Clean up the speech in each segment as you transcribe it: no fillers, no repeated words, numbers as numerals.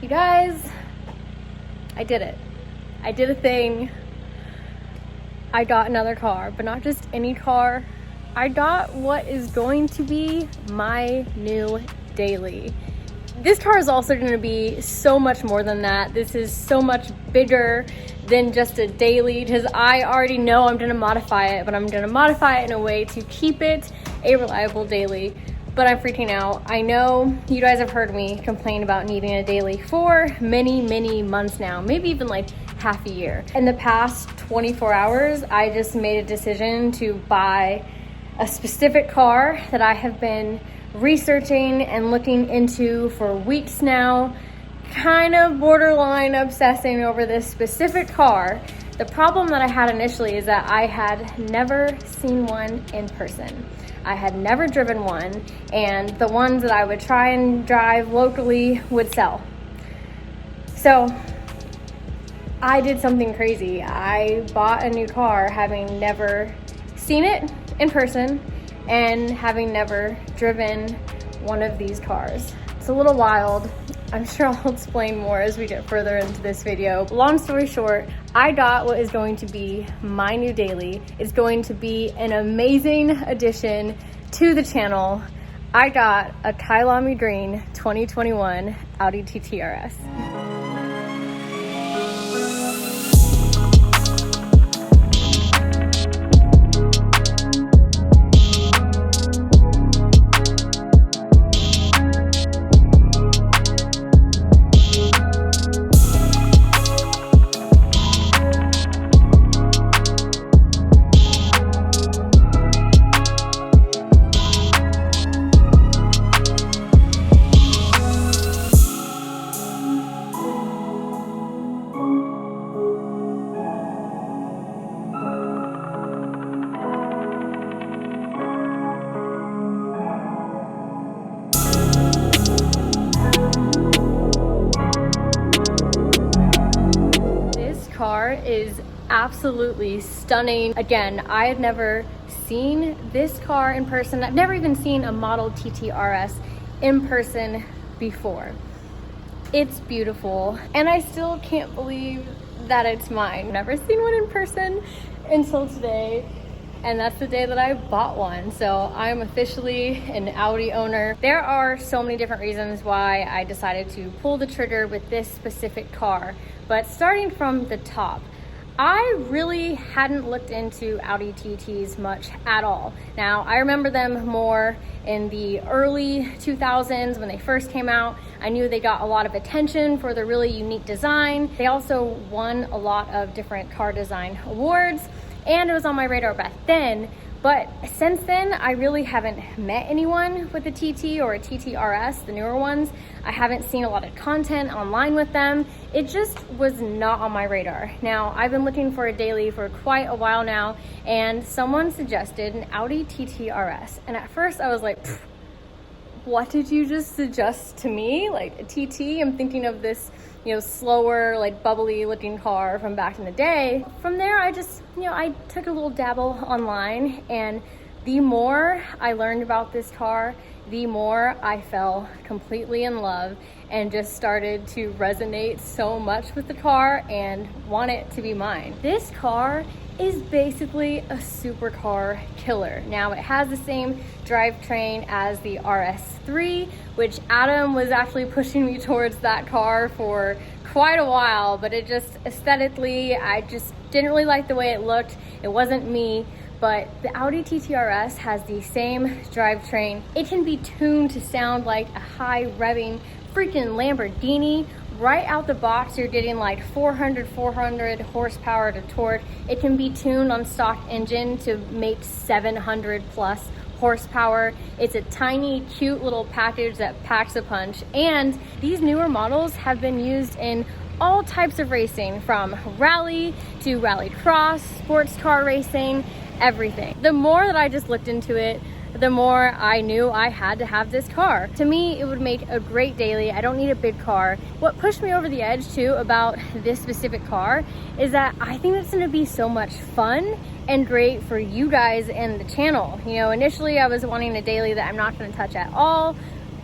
You guys, I did it. I did a thing. I got another car, but not just any car. I got what is going to be my new daily. This car is also going to be so much more than that. This is so much bigger than just a daily, because I already know I'm going to modify it, but I'm going to modify it in a way to keep it a reliable daily. But I'm freaking out. I know you guys have heard me complain about needing a daily for many months now, maybe even like half a year. In the past 24 hours, I just made a decision to buy a specific car that I have been researching and looking into for weeks now, kind of borderline obsessing over this specific car. The problem that I had initially is that I had never seen one in person. I had never driven one, and the ones that I would try and drive locally would sell. So I did something crazy. I bought a new car having never seen it in person and having never driven one of these cars. It's a little wild. I'm sure I'll explain more as we get further into this video. Long story short, I got what is going to be my new daily. It's going to be an amazing addition to the channel. I got a Kyalami Green 2021 Audi TT RS. Car is absolutely stunning. Again, I had never seen this car in person. I've never even seen a model TT RS in person before. It's beautiful, and I still can't believe that it's mine. Never seen one in person until today, and that's the day that I bought one. So I'm officially an Audi owner. There are so many different reasons why I decided to pull the trigger with this specific car. But starting from the top, I really hadn't looked into Audi TTs much at all. Now, I remember them more in the early 2000s when they first came out. I knew they got a lot of attention for their really unique design. They also won a lot of different car design awards, and it was on my radar back then. But since then, I really haven't met anyone with a TT or a TT RS, the newer ones. I haven't seen a lot of content online with them. It just was not on my radar. Now, I've been looking for a daily for quite a while now, and someone suggested an Audi TT RS. And at first I was like, what did you just suggest to me? Like a TT? I'm thinking of this, slower, like bubbly looking car from back in the day. From there, I just, I took a little dabble online, and the more I learned about this car, the more I fell completely in love and just started to resonate so much with the car and want it to be mine. This car is basically a supercar killer. Now, it has the same drivetrain as the RS3, which Adam was actually pushing me towards that car for quite a while, but it just aesthetically, I just didn't really like the way it looked. It wasn't me. But the Audi TT RS has the same drivetrain. It can be tuned to sound like a high revving freaking Lamborghini. Right out the box, you're getting like 400 horsepower to torque. It can be tuned on stock engine to make 700 plus horsepower. It's a tiny, cute little package that packs a punch. And these newer models have been used in all types of racing, from rally to rally cross, sports car racing, everything. The more that I just looked into it, the more I knew I had to have this car. To me, it would make a great daily. I don't need a big car. What pushed me over the edge too about this specific car is that I think it's gonna be so much fun and great for you guys and the channel. Initially I was wanting a daily that I'm not gonna touch at all,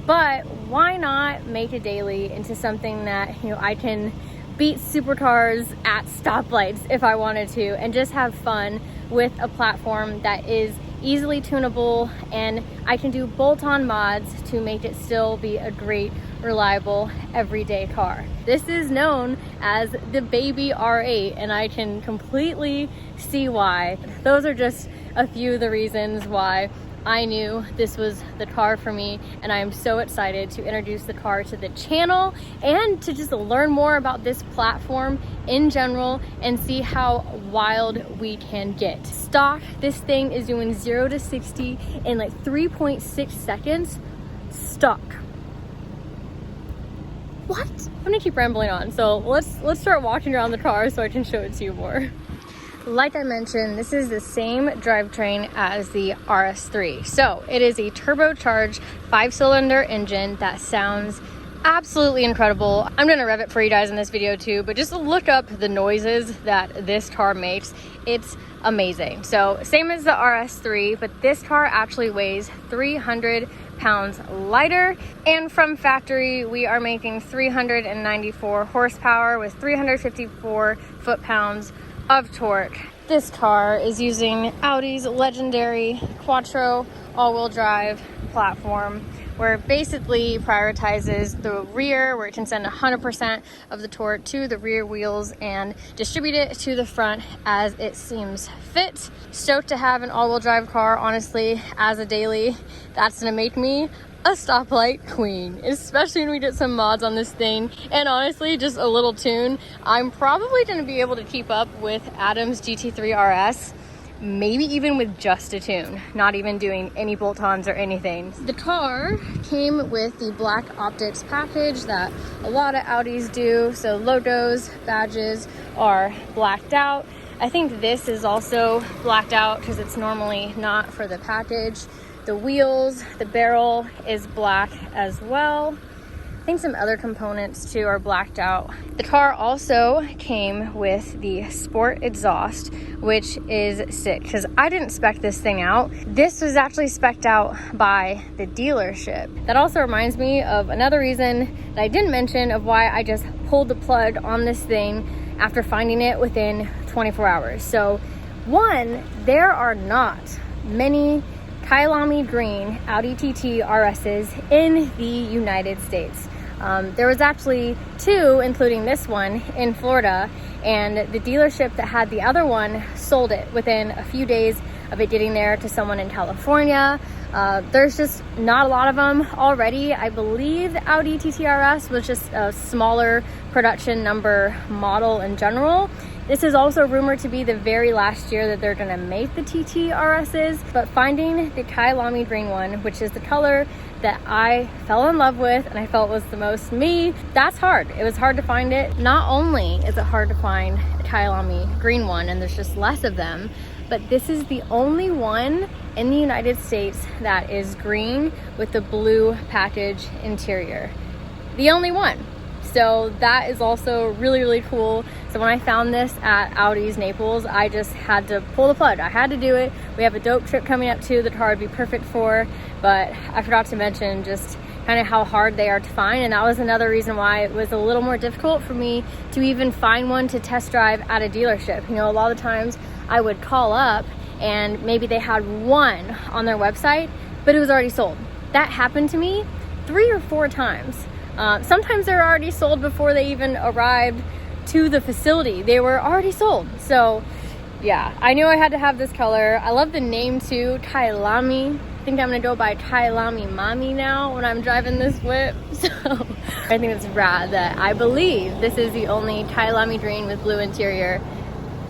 but why not make a daily into something that, you know, I can beat supercars at stoplights if I wanted to, and just have fun with a platform that is easily tunable, and I can do bolt-on mods to make it still be a great, reliable, everyday car. This is known as the baby R8, and I can completely see why. Those are just a few of the reasons why I knew this was the car for me, and I am so excited to introduce the car to the channel and to just learn more about this platform in general and see how wild we can get. Stock, this thing is doing 0 to 60 in like 3.6 seconds. Stock. What? I'm gonna keep rambling on. So let's start walking around the car so I can show it to you more. Like I mentioned, this is the same drivetrain as the RS3. So it is a turbocharged 5-cylinder engine that sounds absolutely incredible. I'm gonna rev it for you guys in this video too, but just look up the noises that this car makes. It's amazing. So same as the RS3, but this car actually weighs 300 pounds lighter, and from factory we are making 394 horsepower with 354 foot-pounds of torque. This car is using Audi's legendary Quattro all-wheel drive platform, where it basically prioritizes the rear, where it can send 100% of the torque to the rear wheels and distribute it to the front as it seems fit. Stoked to have an all-wheel drive car, honestly, as a daily. That's gonna make me a stoplight queen, especially when we get some mods on this thing, and honestly just a little tune. I'm probably going to be able to keep up with Adam's GT3 RS, maybe even with just a tune, not even doing any bolt-ons or anything. The car came with the black optics package that a lot of Audis do, so logos, badges are blacked out. I think this is also blacked out because it's normally not for the package. The wheels, the barrel is black as well. I think some other components too are blacked out. The car also came with the sport exhaust, which is sick because I didn't spec this thing out. This was actually spec'd out by the dealership. That also reminds me of another reason that I didn't mention of why I just pulled the plug on this thing after finding it within 24 hours. So one, there are not many Kyalami Green Audi TT RSs in the United States. There was actually 2, including this one, in Florida, and the dealership that had the other one sold it within a few days of it getting there to someone in California. There's just not a lot of them already. I believe the Audi TT RS was just a smaller production number model in general. This is also rumored to be the very last year that they're gonna make the TT RSs, but finding the Kyalami Green one, which is the color that I fell in love with and I felt was the most me, that's hard. It was hard to find it. Not only is it hard to find a Kyalami Green one, and there's just less of them, but this is the only one in the United States that is green with the blue package interior. The only one. So that is also really, really cool. So when I found this at Audi's Naples, I just had to pull the plug. I had to do it. We have a dope trip coming up too, the car would be perfect for, but I forgot to mention just kind of how hard they are to find, and that was another reason why it was a little more difficult for me to even find one to test drive at a dealership. You know, a lot of times I would call up and maybe they had one on their website, but it was already sold. That happened to me 3 or 4 times. Sometimes they're already sold before they even arrived to the facility. They were already sold. So yeah, I knew I had to have this color. I love the name too, Kyalami. I think I'm gonna go by Kyalami Mommy now when I'm driving this whip. So I think it's rad that I believe this is the only Kyalami Green with blue interior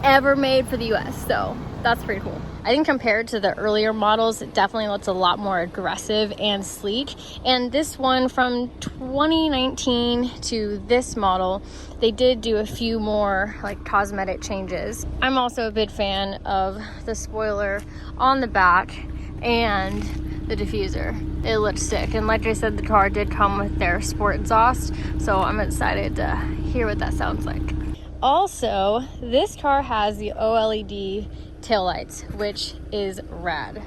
ever made for the US. So that's pretty cool. I think compared to the earlier models, it definitely looks a lot more aggressive and sleek. And this one from 2019 to this model, they did do a few more like cosmetic changes. I'm also a big fan of the spoiler on the back and the diffuser. It looks sick. And like I said, the car did come with their sport exhaust, so I'm excited to hear what that sounds like. Also, this car has the OLED taillights, which is rad.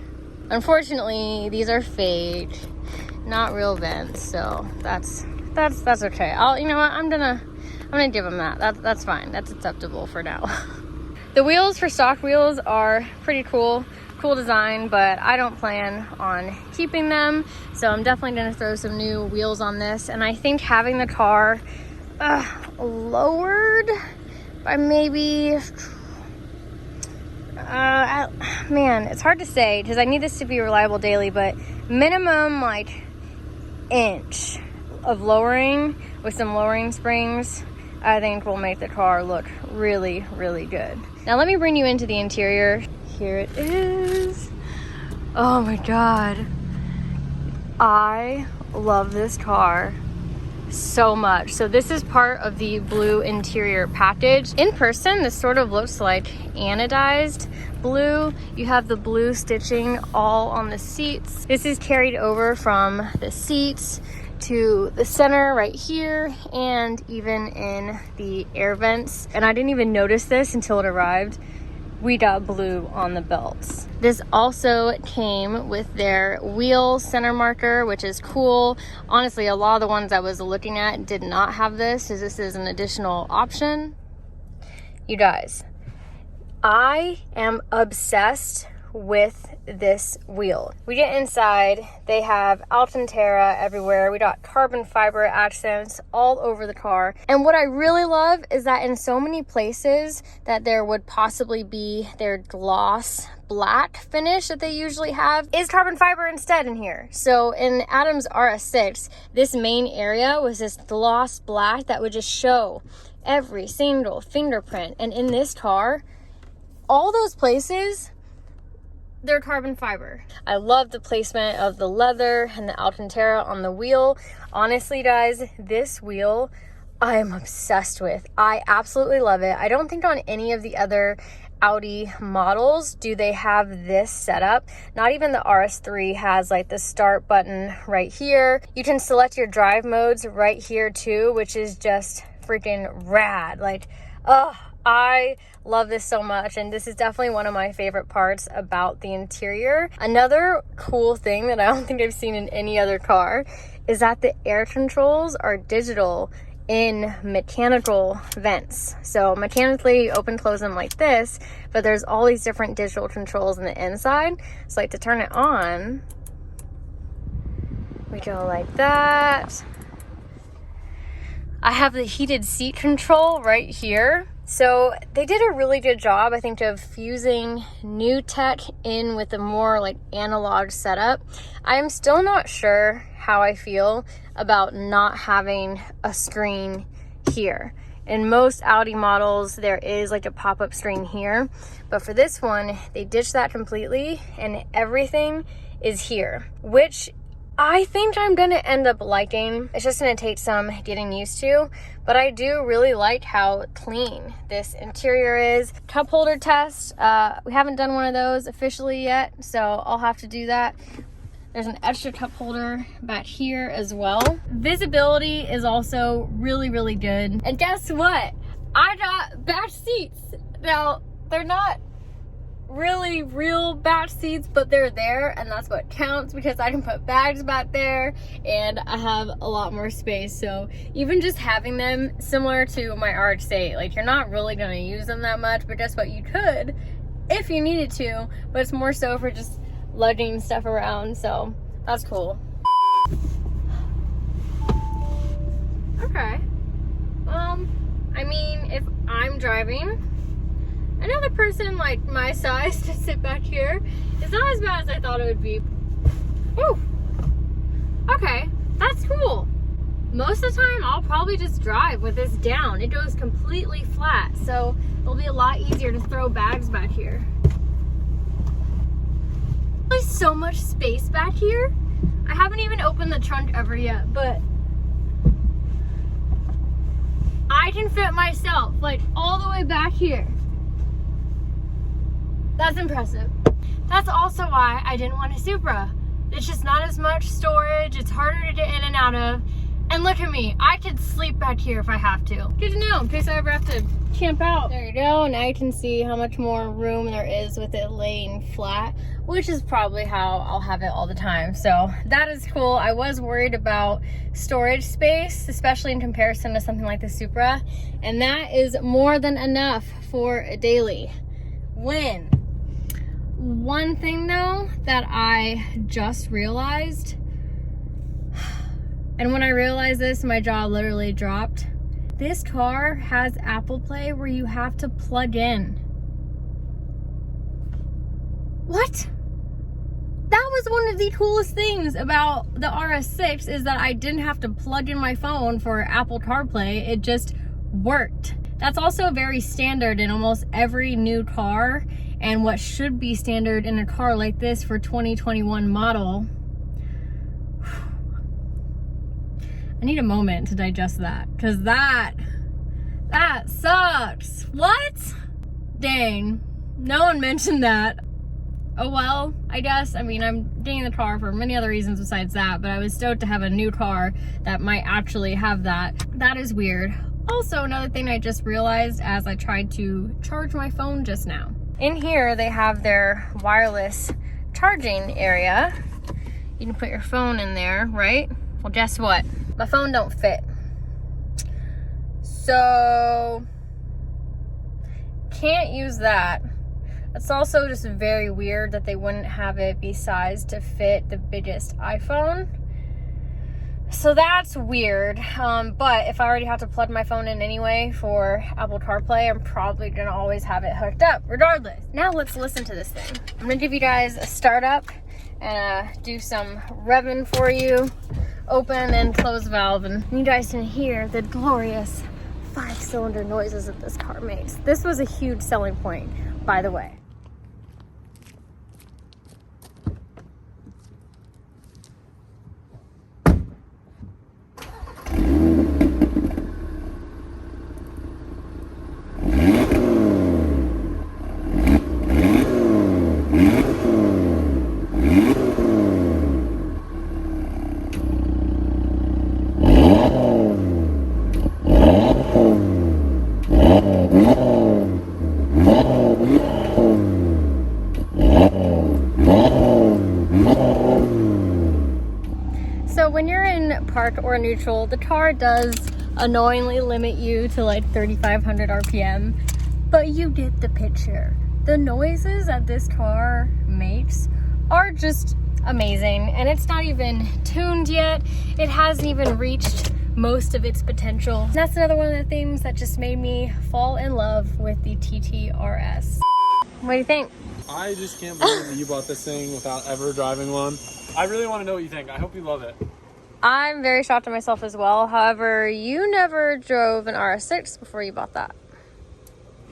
Unfortunately, these are fake. not real vents, so that's okay. You know what, I'm gonna give them that. That's fine. That's acceptable for now. The wheels for stock wheels are pretty cool design, but I don't plan on keeping them, so I'm definitely gonna throw some new wheels on this. And I think having the car lowered by maybe man, it's hard to say because I need this to be reliable daily, but minimum like inch of lowering with some lowering springs, I think will make the car look really, really good. Now let me bring you into the interior. Here it is. Oh my God. I love this car so much. So this is part of the blue interior package. In person, this sort of looks like anodized blue. You have the blue stitching all on the seats. This is carried over from the seats to the center right here and even in the air vents. And I didn't even notice this until it arrived. We got blue on the belts. This also came with their wheel center marker, which is cool. Honestly, a lot of the ones I was looking at did not have this, so this is an additional option. You guys, I am obsessed with this wheel. We get inside, they have Alcantara everywhere. We got carbon fiber accents all over the car. And what I really love is that in so many places that there would possibly be their gloss black finish that they usually have is carbon fiber instead in here. So in Adam's RS6, this main area was this gloss black that would just show every single fingerprint. And in this car, all those places, they're carbon fiber. I love the placement of the leather and the Alcantara on the wheel. Honestly, guys, this wheel I am obsessed with. I absolutely love it. I don't think on any of the other Audi models do they have this setup. Not even the RS3 has like the start button right here. You can select your drive modes right here too, which is just freaking rad. Like, oh, I love this so much, and this is definitely one of my favorite parts about the interior. Another cool thing that I don't think I've seen in any other car is that the air controls are digital in mechanical vents. So mechanically open close them like this, but there's all these different digital controls on the inside. So like to turn it on, we go like that. I have the heated seat control right here. So they did a really good job, I think, of fusing new tech in with a more like analog setup. I am still not sure how I feel about not having a screen here. In most Audi models, there is like a pop-up screen here, but for this one, they ditched that completely and everything is here, which I think I'm gonna end up liking. It's just gonna take some getting used to, but I do really like how clean this interior is. Cup holder test, we haven't done one of those officially yet, so I'll have to do that. There's an extra cup holder back here as well. Visibility is also really, really good. And guess what? I got back seats. Now, they're not really real back seats, but they're there, and that's what counts because I can put bags back there and I have a lot more space. So even just having them, similar to my RX-8, like you're not really going to use them that much, but guess what, you could if you needed to, but it's more so for just lugging stuff around, so that's cool. Okay, I mean, if I'm driving, another person like my size to sit back here is not as bad as I thought it would be. Ooh, okay, that's cool. Most of the time, I'll probably just drive with this down. It goes completely flat, so it'll be a lot easier to throw bags back here. There's so much space back here. I haven't even opened the trunk ever yet, but I can fit myself like all the way back here. That's impressive. That's also why I didn't want a Supra. It's just not as much storage. It's harder to get in and out of. And look at me, I could sleep back here if I have to. Good to know in case I ever have to camp out. There you go, now you can see how much more room there is with it laying flat. which is probably how I'll have it all the time. So that is cool. I was worried about storage space, especially in comparison to something like the Supra, and that is more than enough for a daily. Win. One thing though that I just realized, and when I realized this, my jaw literally dropped. This car has Apple Play where you have to plug in. What? That was one of the coolest things about the RS6, is that I didn't have to plug in my phone for Apple CarPlay. It just worked. That's also very standard in almost every new car, and what should be standard in a car like this for 2021 model. I need a moment to digest that, because that sucks. What? Dang, no one mentioned that. Oh well, I guess. I mean, I'm getting the car for many other reasons besides that, but I was stoked to have a new car that might actually have that. That is weird. Also, another thing I just realized as I tried to charge my phone just now. In here, they have their wireless charging area. You can put your phone in there, right? Well, guess what? My phone don't fit. So, can't use that. It's also just very weird that they wouldn't have it be sized to fit the biggest iPhone. So that's weird. But if I already have to plug my phone in anyway for Apple CarPlay, I'm probably gonna always have it hooked up regardless. Now let's listen to this thing. I'm gonna give you guys a startup and do some revving for you. Open and close valve, and you guys can hear the glorious 5-cylinder noises that this car makes. This was a huge selling point, by the way. So when you're in park or neutral, the car does annoyingly limit you to like 3,500 RPM, but you get the picture. The noises that this car makes are just amazing, and it's not even tuned yet. It hasn't even reached most of its potential. And that's another one of the things that just made me fall in love with the TT RS. What do you think? I just can't believe that you bought this thing without ever driving one. I really want to know what you think. I hope you love it. I'm very shocked at myself as well. However, you never drove an RS6 before you bought that.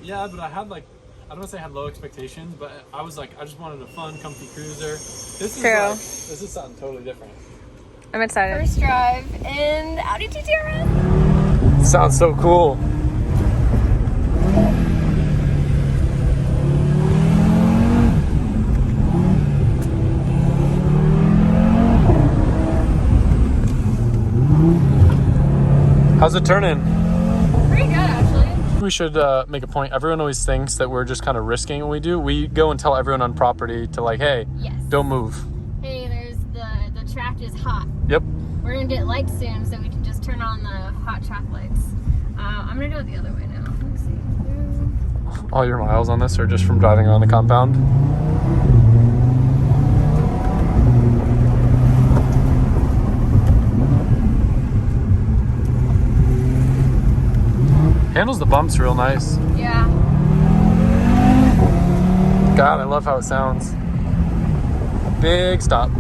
Yeah, but I had like, I don't want to say I had low expectations, but I was like, I just wanted a fun, comfy cruiser. This is True. like, this is something totally different. I'm excited. First drive in the Audi TT RS. Sounds so cool. How's it turning? Pretty good, actually. We should make a point. Everyone always thinks that we're just kind of risking what we do. We go and tell everyone on property to like, hey, yes, don't move. Hey, there's the track is hot. Yep. We're gonna get lights soon, so we can just turn on the hot track lights. I'm gonna go the other way now. Let me see. All your miles on this are just from driving around the compound? Handles the bumps real nice. Yeah. God, I love how it sounds. Big stop.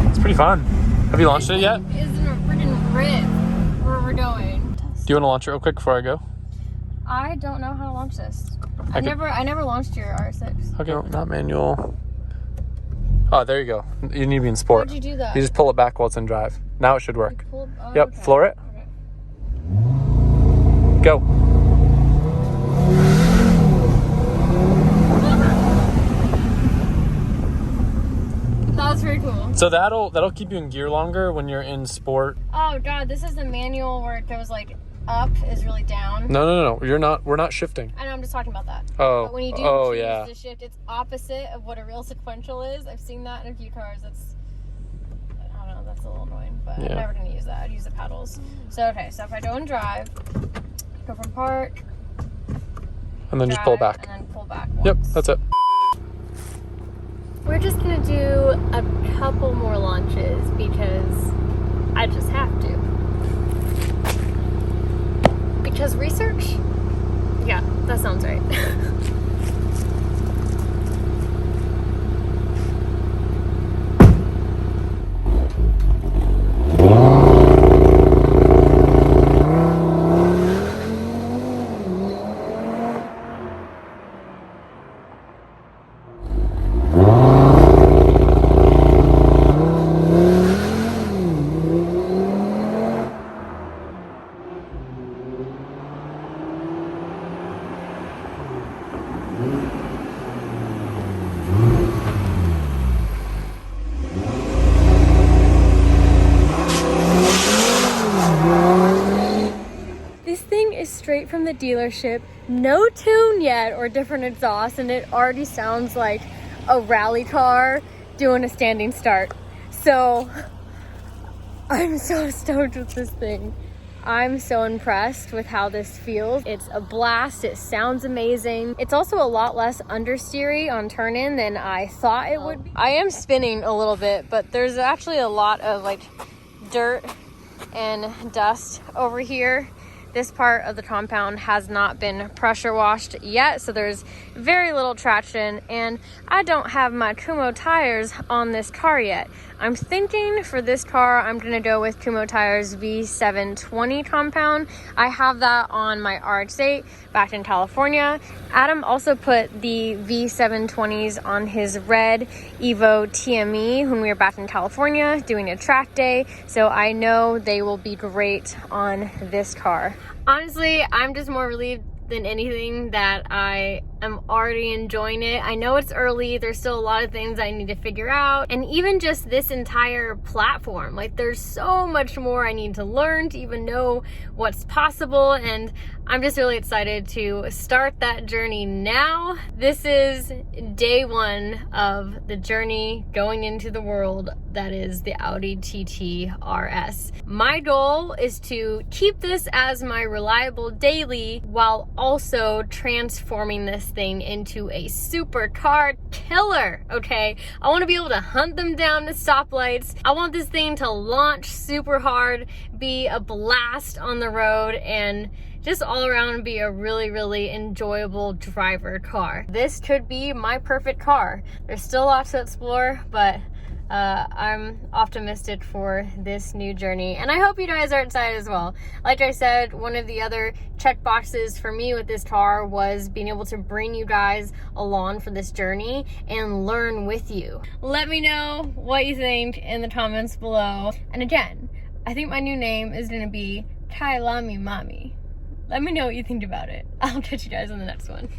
It's pretty fun. Have you launched it yet? It's in a freaking rip where we're going. Do you want to launch it real quick before I go? I don't know how to launch this. I never launched your RS6. Okay, no, not manual. Oh, there you go. You need to be in sport. How'd you do that? You just pull it back while it's in drive. Now it should work. Yep, okay. floor it. Okay. Go. That was pretty cool. So that'll keep you in gear longer when you're in sport. Oh god, this is the manual where it goes like up is really down. No. We're not shifting. I know, I'm just talking about that. Oh. But when you do choose to shift, it's opposite of what a real sequential is. I've seen that in a few cars. I don't know, that's a little annoying, but I'm never gonna use that. I'd use the pedals. So okay, so if I don't drive, go from park, and then just pull back. And then pull back once. Yep, that's it. We're just gonna do a couple more launches because I just have to. Because research? Yeah, that sounds right. Straight from the dealership, no tune yet or different exhaust, and it already sounds like a rally car doing a standing start. So I'm so stoked with this thing. I'm so impressed with how this feels. It's a blast. It sounds amazing. It's also a lot less understeery on turn-in than I thought it would be. I am spinning a little bit, but there's actually a lot of like dirt and dust over here. This part of the compound has not been pressure washed yet, so there's very little traction, and I don't have my Kumo tires on this car yet. I'm thinking for this car, I'm gonna go with Kumo tires V720 compound. I have that on my RX-8 back in California. Adam also put the V720s on his red Evo TME when we were back in California doing a track day, so I know they will be great on this car. Honestly, I'm just more relieved than anything that I am already enjoying it. I know it's early, there's still a lot of things I need to figure out, and even just this entire platform, like there's so much more I need to learn to even know what's possible, and I'm just really excited to start that journey now. This is day one of the journey going into the world that is the Audi TT RS. My goal is to keep this as my reliable daily while also transforming this thing into a supercar killer, okay? I want to be able to hunt them down to stoplights. I want this thing to launch super hard, be a blast on the road, and just all around be a really, really enjoyable driver car. This could be my perfect car. There's still lots to explore, but I'm optimistic for this new journey, and I hope you guys are excited as well. Like I said, one of the other check boxes for me with this car was being able to bring you guys along for this journey and learn with you. Let me know what you think in the comments below. And again, I think my new name is gonna be Kyalami Mommy. Let me know what you think about it. I'll catch you guys on the next one.